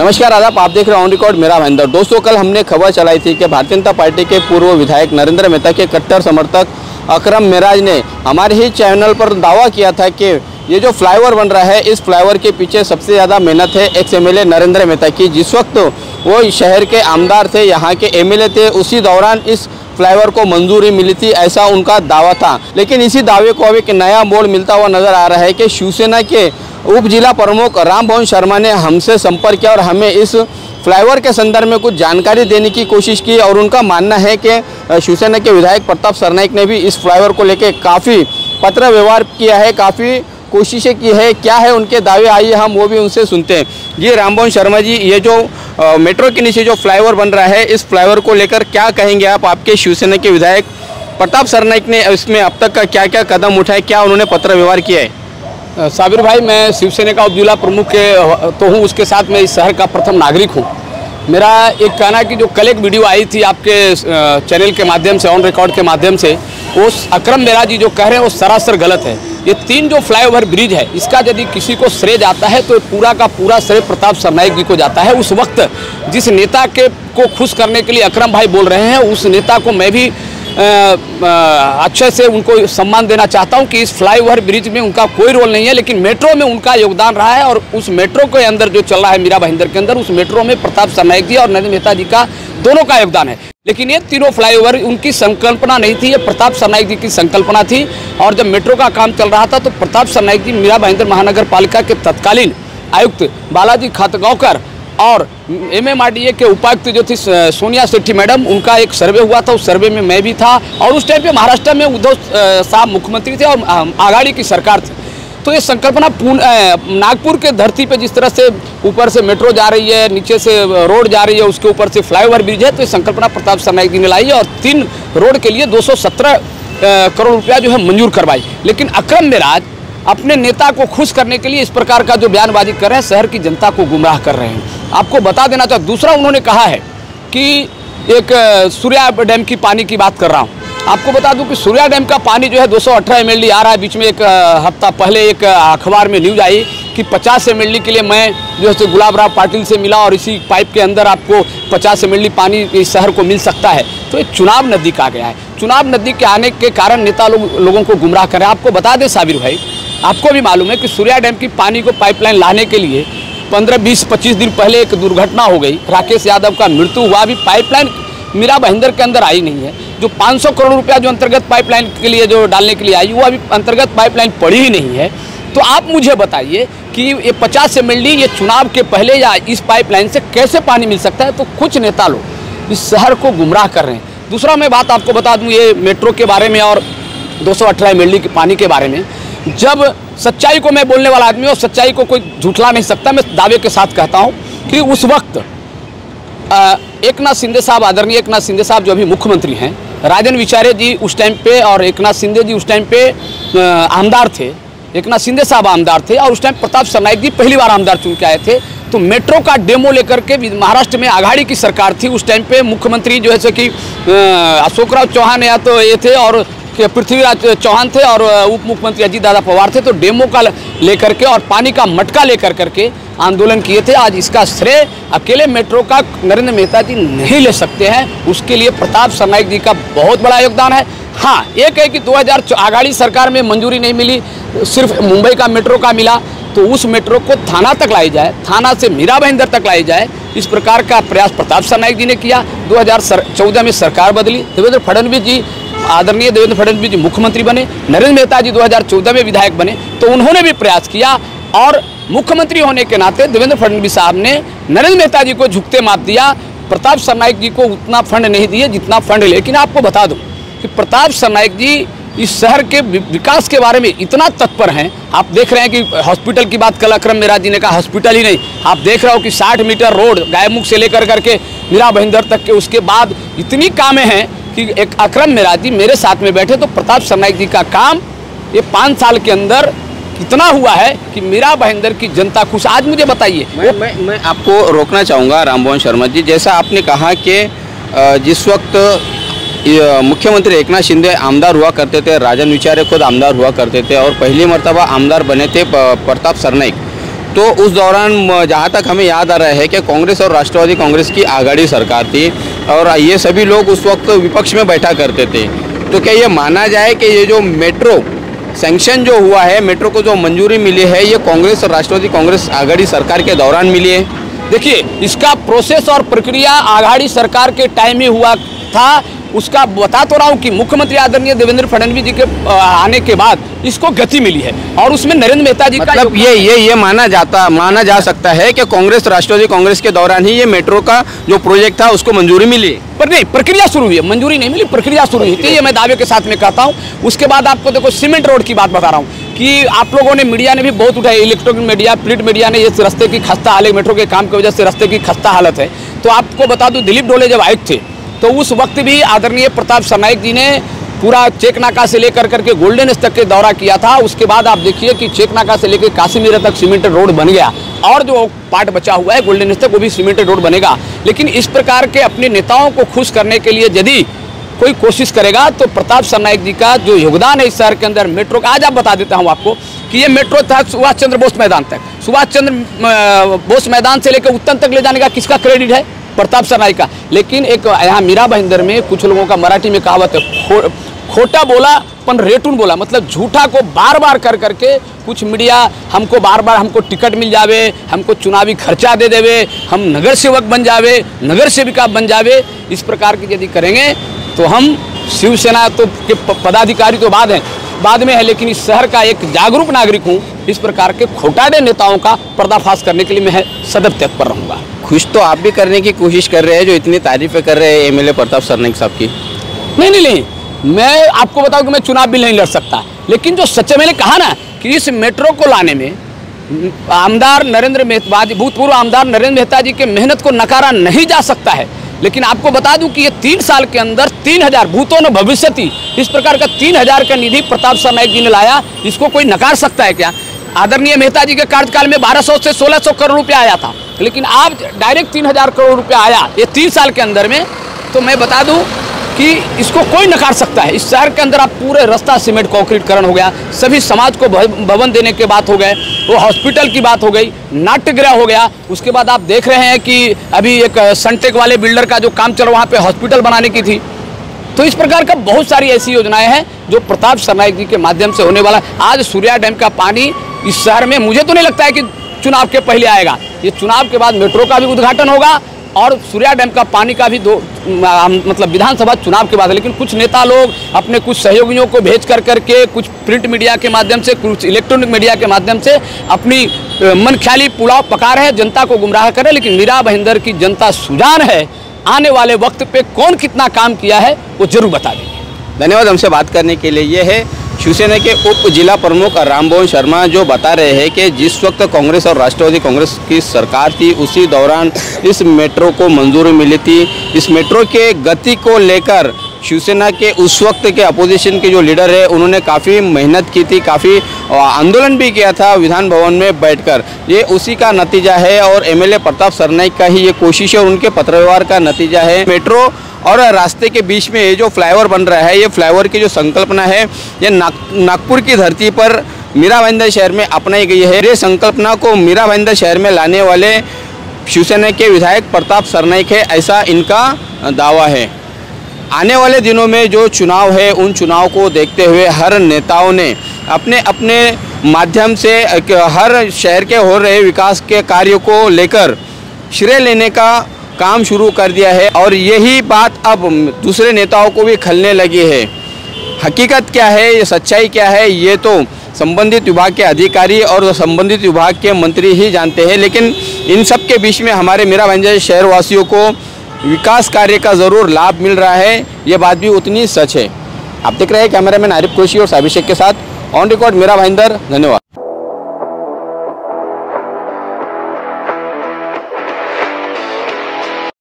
नमस्कार आदाब, आप देख रहे हैं ऑन रिकॉर्ड मेरा भाईंदर। दोस्तों, कल हमने खबर चलाई थी कि भारतीय जनता पार्टी के पूर्व विधायक नरेंद्र मेहता के कट्टर समर्थक अकरम मेराज ने हमारे ही चैनल पर दावा किया था कि ये जो फ्लाईओवर बन रहा है, इस फ्लाईओवर के पीछे सबसे ज़्यादा मेहनत है एक्स एमएलए नरेंद्र मेहता की। जिस वक्त वो शहर के आमदार थे, यहाँ के एमएलए थे, उसी दौरान इस फ्लाईओवर को मंजूरी मिली थी, ऐसा उनका दावा था। लेकिन इसी दावे को अब एक नया मोड़ मिलता हुआ नजर आ रहा है कि शिवसेना के उप जिला प्रमुख रामभवन शर्मा ने हमसे संपर्क किया और हमें इस फ्लाईओवर के संदर्भ में कुछ जानकारी देने की कोशिश की। और उनका मानना है कि शिवसेना के विधायक प्रताप सरनाईक ने भी इस फ्लाईओवर को लेकर काफ़ी पत्र व्यवहार किया है, काफ़ी कोशिशें की है। क्या है उनके दावे, आइए हम वो भी उनसे सुनते हैं। जी रामभवन शर्मा जी, ये जो मेट्रो के नीचे जो फ्लाईओवर बन रहा है, इस फ्लाईओवर को लेकर क्या कहेंगे आप? आपके शिवसेना के विधायक प्रताप सरनाईक ने इसमें अब तक का क्या क्या कदम उठाए, क्या उन्होंने पत्र व्यवहार किया है? साबिर भाई, मैं शिवसेना का उप जिला प्रमुख तो हूँ, उसके साथ मैं इस शहर का प्रथम नागरिक हूँ। मेरा एक कहना कि जो कल एक वीडियो आई थी आपके चैनल के माध्यम से, ऑन रिकॉर्ड के माध्यम से, वो अकरम मेराज जी जो कह रहे हैं वो सरासर गलत है। ये 3 जो फ्लाईओवर ब्रिज है, इसका यदि किसी को श्रेय जाता है तो पूरा का पूरा श्रेय प्रताप सरनाईक जी को जाता है। उस वक्त जिस नेता को खुश करने के लिए अकरम भाई बोल रहे हैं, उस नेता को मैं भी अच्छे से उनको सम्मान देना चाहता हूं कि इस फ्लाईओवर ब्रिज में उनका कोई रोल नहीं है, लेकिन मेट्रो में उनका योगदान रहा है। और उस मेट्रो के अंदर जो चल रहा है मीरा भाईंदर के अंदर, उस मेट्रो में प्रताप सरनाईक जी और नरेंद्र मेहता जी का दोनों का योगदान है। लेकिन ये तीनों फ्लाईओवर उनकी संकल्पना नहीं थी, ये प्रताप सरनाईक जी की संकल्पना थी। और जब मेट्रो का काम चल रहा था तो प्रताप सरनाईक जी मीरा भाईंदर महानगर पालिका के तत्कालीन आयुक्त बालाजी खातगांवकर और MMRDA के उपायुक्त जो थी सोनिया शेट्टी मैडम, उनका एक सर्वे हुआ था, उस सर्वे में मैं भी था। और उस टाइम पे महाराष्ट्र में उद्धव साहब मुख्यमंत्री थे और आघाड़ी की सरकार थी। तो ये संकल्पना नागपुर के धरती पे जिस तरह से ऊपर से मेट्रो जा रही है, नीचे से रोड जा रही है, उसके ऊपर से फ्लाईओवर ब्रिज है, तो ये संकल्पना प्रताप सरनाईक जी ने लाई है और 3 रोड के लिए 217 करोड़ रुपया जो है मंजूर करवाई। लेकिन अकरम मेराज अपने नेता को खुश करने के लिए इस प्रकार का जो बयानबाजी कर रहे हैं, शहर की जनता को गुमराह कर रहे हैं। आपको बता देना चाहता हूँ। दूसरा, उन्होंने कहा है कि एक सूर्या डैम की पानी की बात कर रहा हूँ। आपको बता दूं कि सूर्या डैम का पानी जो है 218 ml आ रहा है। बीच में एक हफ्ता पहले एक अखबार में न्यूज आई कि 50 ml के लिए मैं जो है गुलाब राव पाटिल से मिला और इसी पाइप के अंदर आपको 50 ml पानी इस शहर को मिल सकता है। तो ये चुनाव नज़दीक आ गया है। चुनाव नज़दीक के आने के कारण नेता लोगों को गुमराह कर रहे हैं। आपको बता दें साबिर भाई, आपको भी मालूम है कि सूर्या डैम की पानी को पाइपलाइन लाने के लिए 15, 20, 25 दिन पहले एक दुर्घटना हो गई, राकेश यादव का मृत्यु हुआ। अभी पाइपलाइन मीरा भाईंदर के अंदर आई नहीं है। जो 500 करोड़ रुपया जो अंतर्गत पाइपलाइन के लिए जो डालने के लिए आई, वो अभी अंतर्गत पाइपलाइन पड़ी ही नहीं है। तो आप मुझे बताइए कि ये 50 ml ये चुनाव के पहले या इस पाइपलाइन से कैसे पानी मिल सकता है? तो कुछ नेता लोग इस शहर को गुमराह कर रहे हैं। दूसरा मैं बात आपको बता दूं ये मेट्रो के बारे में और 218 ml के पानी के बारे में। जब सच्चाई को मैं बोलने वाला आदमी और सच्चाई को कोई झूठला नहीं सकता, मैं दावे के साथ कहता हूं कि उस वक्त एकनाथ शिंदे साहब, आदरणीय एकनाथ शिंदे साहब जो अभी मुख्यमंत्री हैं, राजन विचारे जी उस टाइम पे और एकनाथ शिंदे जी उस टाइम पे आमदार थे। एकनाथ शिंदे साहब आमदार थे और उस टाइम प्रताप सरनाईक जी पहली बार आमदार चुन के आए थे। तो मेट्रो का डेमो लेकर के महाराष्ट्र में आघाड़ी की सरकार थी। उस टाइम पे मुख्यमंत्री जो है कि अशोकराव चौहान या तो ये थे और पृथ्वीराज चौहान थे और उप मुख्यमंत्री अजीत दादा पवार थे। तो डेमो का लेकर के और पानी का मटका लेकर करके आंदोलन किए थे। आज इसका श्रेय अकेले मेट्रो का नरेंद्र मेहता जी नहीं ले सकते हैं, उसके लिए प्रताप सरनाईक जी का बहुत बड़ा योगदान है। हाँ, एक है कि 2000 आघाड़ी सरकार में मंजूरी नहीं मिली, सिर्फ मुंबई का मेट्रो का मिला, तो उस मेट्रो को थाना तक लाई जाए, थाना से मीरा भाईंदर तक लाई जाए, इस प्रकार का प्रयास प्रताप सरनाईक जी ने किया। 2014 में सरकार बदली, देवेंद्र फडणवीस जी, आदरणीय देवेंद्र फडणवीस जी मुख्यमंत्री बने, नरेंद्र मेहता जी 2014 में विधायक बने, तो उन्होंने भी प्रयास किया। और मुख्यमंत्री होने के नाते देवेंद्र फडणवीस साहब ने नरेंद्र मेहता जी को झुकते माप दिया, प्रताप सरनाईक जी को उतना फंड नहीं दिए जितना फंड। लेकिन आपको बता दूं कि प्रताप सरनाईक जी इस शहर के विकास के बारे में इतना तत्पर हैं। आप देख रहे हैं कि हॉस्पिटल की बात कल अकरम मेराज जी ने कहा, हॉस्पिटल ही नहीं, आप देख रहे हो कि 60 मीटर रोड गायमुख से लेकर करके मीरा भाईंदर तक के, उसके बाद इतनी कामें हैं कि एक अकरम मेराज जी मेरे साथ में बैठे। तो प्रताप सरनाईक जी का काम ये 5 साल के अंदर इतना हुआ है कि मीरा भाईंदर की जनता खुश। आज मुझे बताइए, मैं आपको रोकना चाहूँगा रामभवन शर्मा जी। जैसा आपने कहा कि जिस वक्त मुख्यमंत्री एकनाथ शिंदे आमदार हुआ करते थे, राजन विचारे खुद आमदार हुआ करते थे और पहली मर्तबा आमदार बने थे प्रताप सरनाईक, तो उस दौरान जहाँ तक हमें याद आ रहा है कि कांग्रेस और राष्ट्रवादी कांग्रेस की आघाड़ी सरकार थी और ये सभी लोग उस वक्त विपक्ष में बैठा करते थे। तो क्या ये माना जाए कि ये जो मेट्रो सैंक्शन जो हुआ है, मेट्रो को जो मंजूरी मिली है, ये कांग्रेस और राष्ट्रवादी कांग्रेस आघाड़ी सरकार के दौरान मिली है? देखिए, इसका प्रोसेस और प्रक्रिया आघाड़ी सरकार के टाइम ही हुआ था। उसका बता तो रहा हूँ कि मुख्यमंत्री आदरणीय देवेंद्र फडणवीस जी के आने के बाद इसको गति मिली है और उसमें नरेंद्र मेहता जी का मतलब ये माना जा सकता है कि कांग्रेस राष्ट्रवादी कांग्रेस के दौरान ही ये मेट्रो का जो प्रोजेक्ट था उसको मंजूरी मिली, पर नहीं, प्रक्रिया शुरू हुई है, मंजूरी नहीं मिली, प्रक्रिया शुरू हुई थी, ये मैं दावे के साथ में कहता हूँ। उसके बाद आपको देखो सीमेंट रोड की बात बता रहा हूँ कि आप लोगों ने, मीडिया ने भी बहुत उठाई, इलेक्ट्रॉनिक मीडिया, प्रिंट मीडिया ने इस रास्ते की खस्ता हालत, मेट्रो के काम की वजह से रास्ते की खस्ता हालत है। तो आपको बता दूं, दिलीप ढोले जब आयुक्त थे तो उस वक्त भी आदरणीय प्रताप सरनाईक जी ने पूरा चेकनाका से लेकर करके गोल्डन तक के दौरा किया था। उसके बाद आप देखिए कि चेकनाका से लेकर काशीमीरा तक सीमेंटेड रोड बन गया और जो पार्ट बचा हुआ है गोल्डन तक वो भी सीमेंटेड रोड बनेगा। लेकिन इस प्रकार के अपने नेताओं को खुश करने के लिए यदि कोई कोशिश करेगा तो प्रताप सरनाईक जी का जो योगदान है इस शहर के अंदर मेट्रो का, आज आप बता देता हूँ आपको कि ये मेट्रो था सुभाष चंद्र बोस मैदान तक, सुभाष चंद्र बोस मैदान से लेकर उत्तन तक ले जाने का किसका क्रेडिट है? प्रताप सरनाईक का। लेकिन एक यहाँ मीरा भाईंदर में कुछ लोगों का मराठी में कहावत है, खोटा बोला पन रेटून बोला, मतलब झूठा को बार बार कर करके कुछ मीडिया हमको बार बार हमको टिकट मिल जावे, हमको चुनावी खर्चा दे देवे, हम नगर सेवक बन जावे, नगर सेविका बन जावे, इस प्रकार की यदि करेंगे तो हम शिवसेना तो के पदाधिकारी तो बाद में है, लेकिन इस शहर का एक जागरूक नागरिक हूँ। इस प्रकार के खोटाडे नेताओं का पर्दाफाश करने के लिए मैं सदैव तत्पर रहूँगा। खुश तो आप भी करने की कोशिश कर रहे हैं जो इतनी तारीफें कर रहे हैं एमएलए प्रताप सरनाईक साहब की। नहीं, मैं आपको बताऊं कि मैं चुनाव भी नहीं लड़ सकता, लेकिन जो सच्चे, मैंने कहा ना कि इस मेट्रो को लाने में आमदार नरेंद्र मेहता, भूतपूर्व आमदार नरेंद्र मेहता जी के मेहनत को नकारा नहीं जा सकता है। लेकिन आपको बता दूं कि ये 3 साल के अंदर 3000 भूतों न भविष्यति, इस प्रकार का 3000 का निधि प्रताप सरनाईक जी ने लाया, इसको कोई नकार सकता है क्या? आदरणीय मेहता जी के कार्यकाल में 1200 से 1600 करोड़ रुपया आया था, लेकिन आज डायरेक्ट 3000 करोड़ रुपया आया ये 3 साल के अंदर में। तो मैं बता दूं कि इसको कोई नकार सकता है। इस शहर के अंदर आप पूरे रास्ता सीमेंट कंक्रीटकरण हो गया, सभी समाज को भवन देने के बात हो गए, वो हॉस्पिटल की बात हो गई, नाट्यगृह हो गया। उसके बाद आप देख रहे हैं कि अभी एक सनटेक वाले बिल्डर का जो काम चल रहा, वहाँ पे हॉस्पिटल बनाने की थी। तो इस प्रकार का बहुत सारी ऐसी योजनाएं हैं जो प्रताप सरनाईक जी के माध्यम से होने वाला। आज सूर्या डैम का पानी इस शहर में, मुझे तो नहीं लगता है कि चुनाव के पहले आएगा, ये चुनाव के बाद मेट्रो का भी उद्घाटन होगा और सूर्या डैम का पानी का भी मतलब विधानसभा चुनाव के बाद। लेकिन कुछ नेता लोग अपने कुछ सहयोगियों को भेज कर करके, कुछ प्रिंट मीडिया के माध्यम से, कुछ इलेक्ट्रॉनिक मीडिया के माध्यम से अपनी मन ख्याली पुलाव पका रहे हैं, जनता को गुमराह कर रहे हैं। लेकिन मीरा भाईंदर की जनता सुजान है, आने वाले वक्त पे कौन कितना काम किया है वो जरूर बता देंगे। धन्यवाद हमसे बात करने के लिए। ये है शिवसेना के उप जिला प्रमुख रामभुवन शर्मा, जो बता रहे हैं कि जिस वक्त कांग्रेस और राष्ट्रवादी कांग्रेस की सरकार थी उसी दौरान इस मेट्रो को मंजूरी मिली थी। इस मेट्रो के गति को लेकर शिवसेना के उस वक्त के अपोजिशन के जो लीडर है उन्होंने काफ़ी मेहनत की थी, काफ़ी आंदोलन भी किया था विधान भवन में बैठकर। ये उसी का नतीजा है और एमएलए प्रताप सरनाईक का ही ये कोशिश है और उनके पत्रव्यवहार का नतीजा है। मेट्रो और रास्ते के बीच में ये जो फ्लाईओवर बन रहा है, ये फ्लाईओवर की जो संकल्पना है ये नागपुर की धरती पर मीरा भाईंदर शहर में अपनाई गई है। ये संकल्पना को मीरा भाईंदर शहर में लाने वाले शिवसेना के विधायक प्रताप सरनाईक है, ऐसा इनका दावा है। आने वाले दिनों में जो चुनाव है उन चुनाव को देखते हुए हर नेताओं ने अपने अपने माध्यम से हर शहर के हो रहे विकास के कार्यों को लेकर श्रेय लेने का काम शुरू कर दिया है और यही बात अब दूसरे नेताओं को भी खलने लगी है। हकीकत क्या है, ये सच्चाई क्या है, ये तो संबंधित विभाग के अधिकारी और संबंधित विभाग के मंत्री ही जानते हैं। लेकिन इन सब के बीच में हमारे मीरा भाईंदर शहरवासियों को विकास कार्य का ज़रूर लाभ मिल रहा है, ये बात भी उतनी सच है। आप देख रहे हैं कैमरामैन आरिफ कुरैशी और साबिशेख के साथ ऑन रिकॉर्ड मीरा भाईंदर। धन्यवाद।